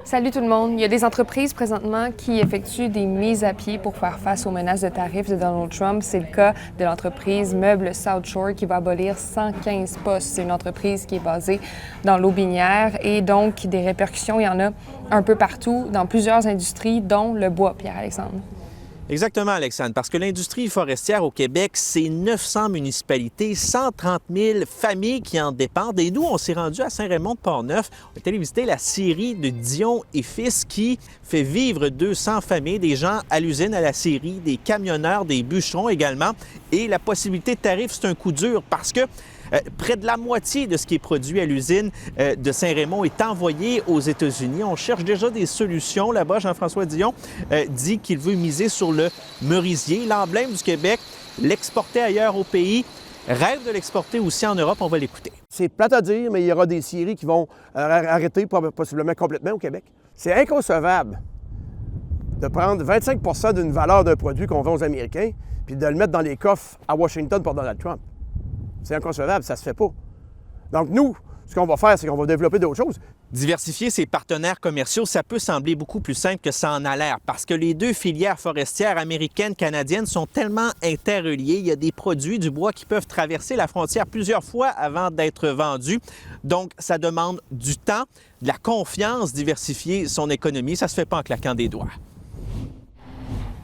Salut tout le monde! Il y a des entreprises présentement qui effectuent des mises à pied pour faire face aux menaces de tarifs de Donald Trump. C'est le cas de l'entreprise Meubles South Shore qui va abolir 115 postes. C'est une entreprise qui est basée dans l'Aubinière et donc des répercussions, il y en a un peu partout dans plusieurs industries, dont le bois, Pierre-Alexandre. Exactement, Alexandre, parce que l'industrie forestière au Québec, c'est 900 municipalités, 130 000 familles qui en dépendent. Et nous, on s'est rendu à Saint-Raymond-de-Port-Neuf. On est allé visiter la scierie de Dion et Fils qui fait vivre 200 familles, des gens à l'usine, à la scierie, des camionneurs, des bûcherons également. Et la possibilité de tarif, c'est un coup dur parce que près de la moitié de ce qui est produit à l'usine de Saint-Raymond est envoyé aux États-Unis. On cherche déjà des solutions là-bas. Jean-François Dion dit qu'il veut miser sur le merisier, l'emblème du Québec, l'exporter ailleurs au pays, rêve de l'exporter aussi en Europe. On va l'écouter. C'est plate à dire, mais il y aura des scieries qui vont arrêter possiblement complètement au Québec. C'est inconcevable de prendre 25 d'une valeur d'un produit qu'on vend aux Américains puis de le mettre dans les coffres à Washington pour Donald Trump. C'est inconcevable, ça se fait pas. Donc nous, ce qu'on va faire, c'est qu'on va développer d'autres choses. Diversifier ses partenaires commerciaux, ça peut sembler beaucoup plus simple que ça en a l'air parce que les deux filières forestières américaines, canadiennes sont tellement interreliées. Il y a des produits du bois qui peuvent traverser la frontière plusieurs fois avant d'être vendus. Donc, ça demande du temps, de la confiance, diversifier son économie. Ça se fait pas en claquant des doigts.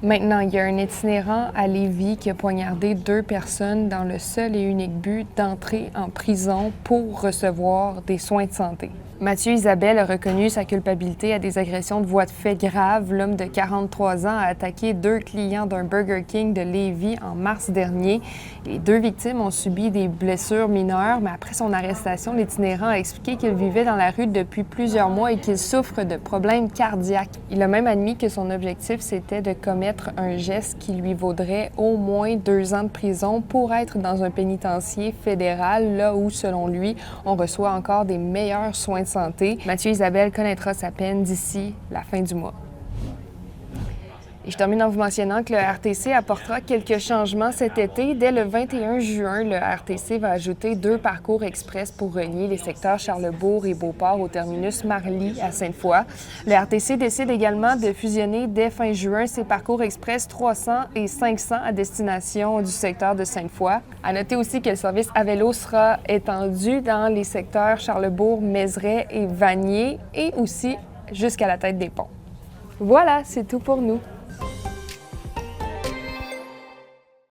Maintenant, il y a un itinérant à Lévis qui a poignardé 2 personnes dans le seul et unique but d'entrer en prison pour recevoir des soins de santé. Mathieu Isabelle a reconnu sa culpabilité à des agressions de voies de fait graves. L'homme de 43 ans a attaqué 2 clients d'un Burger King de Lévis en mars dernier. Les 2 victimes ont subi des blessures mineures, mais après son arrestation, l'itinérant a expliqué qu'il vivait dans la rue depuis plusieurs mois et qu'il souffre de problèmes cardiaques. Il a même admis que son objectif, c'était de commettre un geste qui lui vaudrait au moins 2 ans de prison pour être dans un pénitencier fédéral, là où, selon lui, on reçoit encore des meilleurs soins de santé. Mathieu Isabelle connaîtra sa peine d'ici la fin du mois. Et je termine en vous mentionnant que le RTC apportera quelques changements cet été. Dès le 21 juin, le RTC va ajouter 2 parcours express pour relier les secteurs Charlesbourg et Beauport au terminus Marly à Sainte-Foy. Le RTC décide également de fusionner dès fin juin ses parcours express 300 et 500 à destination du secteur de Sainte-Foy. À noter aussi que le service à vélo sera étendu dans les secteurs Charlesbourg, Mézeray et Vanier et aussi jusqu'à la tête des ponts. Voilà, c'est tout pour nous.